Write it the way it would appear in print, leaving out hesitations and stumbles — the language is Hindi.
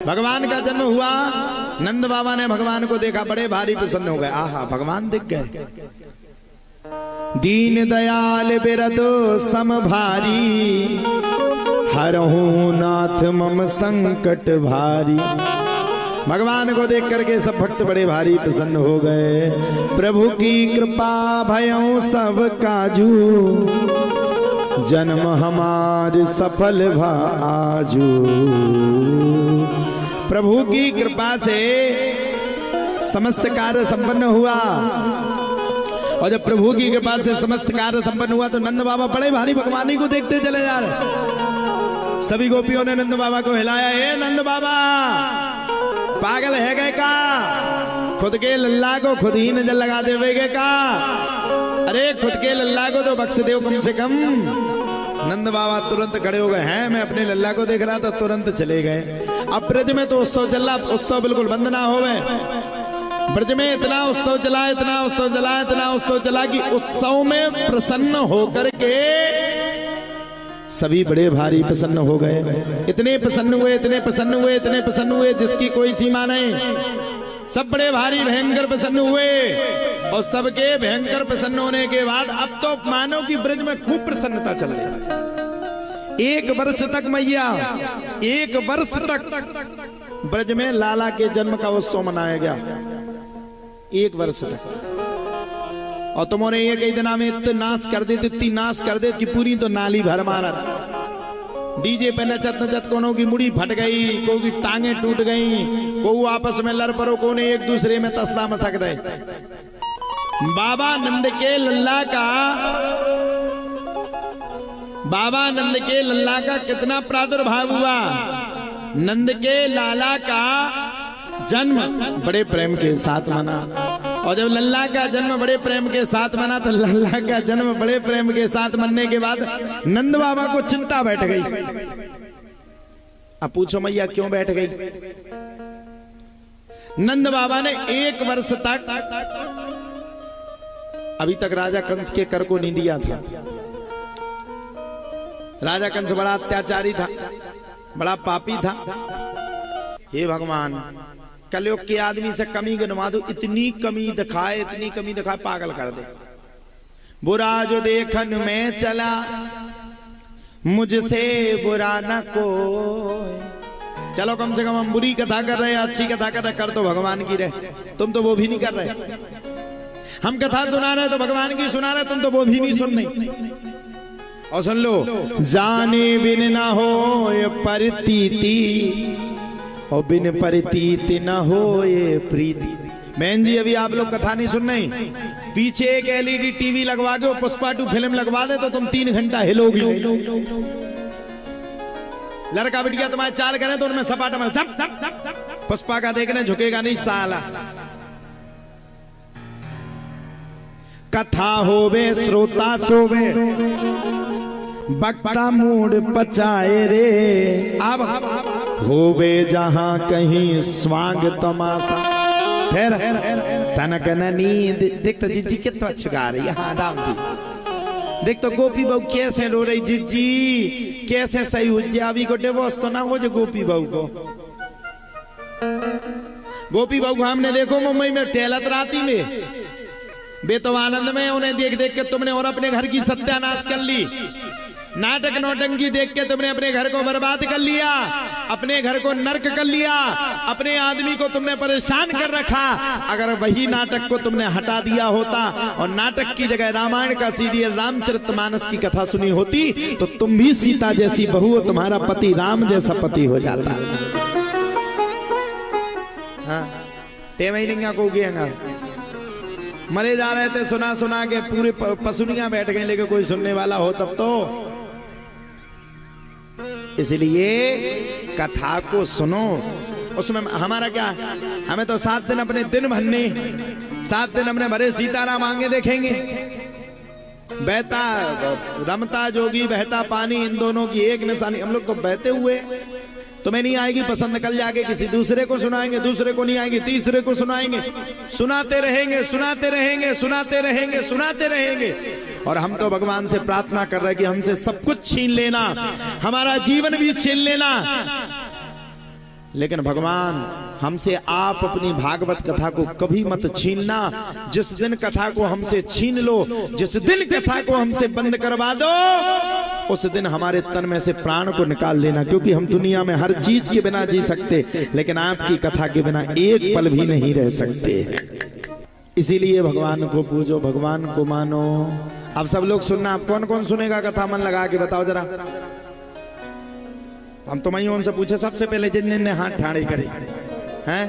भगवान का जन्म हुआ, नंद बाबा ने भगवान को देखा, बड़े भारी प्रसन्न हो गए। आहा, भगवान दिख गए। दीन दयाल बिरदो सम भारी, हरहूं नाथ मम संकट भारी। भगवान को देख करके सब भक्त बड़े भारी प्रसन्न हो गए। प्रभु की कृपा भयों सब काजू, जन्म हमार सफल भा आजू। प्रभु की कृपा से समस्त कार्य संपन्न हुआ, और जब प्रभु की कृपा से समस्त कार्य संपन्न हुआ तो नंद बाबा बड़े भारी भगवान ही को देखते चले जा रहे। सभी गोपियों ने नंद बाबा को हिलाया, हे नंद बाबा पागल है गए का, खुद के लल्ला को खुद ही नजर लगा देवेगे का। अरे खुद के लल्ला को तो बख्श दो कम से कम। नंद बाबा तुरंत खड़े हो गए, हैं मैं अपने लल्ला को देख रहा था, तुरंत चले गए। अब ब्रज में तो उत्सव चल रहा, उत्सव बिल्कुल बंद ना हो गए। ब्रज में इतना उत्सव चला, इतना उत्सव चला, इतना उत्सव चला कि उत्सव में प्रसन्न होकर के सभी बड़े भारी प्रसन्न हो गए। इतने प्रसन्न हुए, इतने प्रसन्न हुए, इतने प्रसन्न हुए जिसकी कोई सीमा नहीं। सब बड़े भारी भयंकर प्रसन्न हुए, और सबके भयंकर प्रसन्न होने के बाद अब तो मानो कि ब्रज में खूब प्रसन्नता चल रही। एक वर्ष तक मैया, एक वर्ष तक ब्रज में लाला के जन्म का उत्सव मनाया गया, एक वर्ष तक। और तुमने ये कई दिना में इतने नाश कर देते, इतनी नाश कर देते कि पूरी तो नाली भर मारा। डीजे पे नचत नचत कोनों की मुड़ी फट गई, कोई की टांगे टूट गई, को आपस में लड़ पड़ो, कोने एक दूसरे में तसला मसक दे। बाबा नंद के लल्ला का, बाबा नंद के लल्ला का कितना प्रादुर्भाव हुआ। नंद के लाला का जन्म बड़े प्रेम के साथ मना, और जब लल्ला का जन्म बड़े प्रेम के साथ मना तो लल्ला का जन्म बड़े प्रेम के साथ मनने के बाद नंद बाबा को चिंता बैठ गई। अब पूछो मैया क्यों बैठ गई? नंद बाबा ने एक वर्ष तक, अभी तक राजा कंस के कर को नहीं दिया था। राजा कंस बड़ा अत्याचारी था, बड़ा पापी था। हे भगवान, कलयुग के आदमी से कमी गिनवा दो, इतनी कमी दिखाए, इतनी कमी दिखाए, पागल कर दे। बुरा जो देखन में चला, मुझसे बुरा न को। चलो कम से कम हम बुरी कथा कर रहे हैं, अच्छी कथा कर रहे, कर तो भगवान की रहे। तुम तो वो भी नहीं कर रहे। हम कथा सुना रहे तो भगवान की सुना रहे, तुम तो वो भी नहीं सुन रही। और सुन लो, जाने बिन ना हो ये परितीति, और बिन परितीति न हो ये प्रीति। बहन जी अभी आप लोग कथा नहीं सुन रहे, पीछे एक एलईडी टीवी लगवा के पुष्पा 2 फिल्म लगवा दे तो तुम 3 घंटा हिलोगी। लड़का बिटिया तुम्हारे चाल करें तो उनमें सपाटा में झप झप झप झप, पुष्पा का देखने झुकेगा नहीं साला। कथा होवे श्रोता सोवे, बक्ता मूड पचाए रे। अब होवे जहां कहीं स्वांग तमाशा, फिर तनक नींद। देख तो जिज्जी कितना छुगा रही है, हाँ राम जी। देख तो गोपी बहू कैसे रो रही, जिज्जी कैसे सही हो जाए। अभी को डिवोर्स तो ना हो जो गोपी बहू को। गोपी बहू हमने देखो मुंबई में टहलत राती में, बेतो आनंद में, उन्हें देख देख के तुमने और अपने घर की सत्यानाश कर ली। नाटक नौटंकी देख के तुमने अपने घर को बर्बाद कर लिया, अपने घर को नर्क कर लिया, अपने आदमी को तुमने परेशान कर रखा। अगर वही नाटक को तुमने हटा दिया होता और नाटक की जगह रामायण का सीरियल रामचरितमानस की कथा सुनी होती तो तुम भी सीता जैसी बहू और तुम्हारा पति राम जैसा पति हो जाता। हाँ, टेमैलिंगा को गेंगा मरे जा रहे थे, सुना सुना के पूरे पसुनियां बैठ गए, लेकिन कोई सुनने वाला हो तब तो। इसलिए कथा को सुनो, उसमें हमारा क्या, हमें तो 7 दिन अपने दिन भरने, 7 दिन अपने भरे सीताराम आगे देखेंगे। बहता रमता जोगी बहता पानी, इन दोनों की एक निशानी। हम लोग तो बहते हुए, तुम्हें नहीं आएगी पसंद, कल जाके किसी दूसरे को सुनाएंगे, दूसरे को नहीं आएगी तीसरे को सुनाएंगे, सुनाते रहेंगे, सुनाते रहेंगे, सुनाते रहेंगे, सुनाते रहेंगे। और हम तो भगवान से प्रार्थना कर रहे हैं कि हमसे सब कुछ छीन लेना, हमारा जीवन भी छीन लेना, लेकिन भगवान हमसे आप अपनी भागवत कथा को कभी मत छीनना। जिस दिन कथा को हमसे छीन लो, जिस दिन कथा को हमसे बंद करवा दो, उस दिन हमारे तन में से प्राण को निकाल देना। क्योंकि हम दुनिया में हर चीज के बिना जी सकते, लेकिन आपकी कथा के बिना एक पल भी नहीं रह सकते। इसीलिए भगवान को पूजो, भगवान को मानो। अब सब लोग सुनना, आप कौन कौन सुनेगा कथा? मन लगा के बताओ जरा। हम तो मैं उनसे पूछे सबसे पहले जिन ने हाथ ठाड़े करे हैं,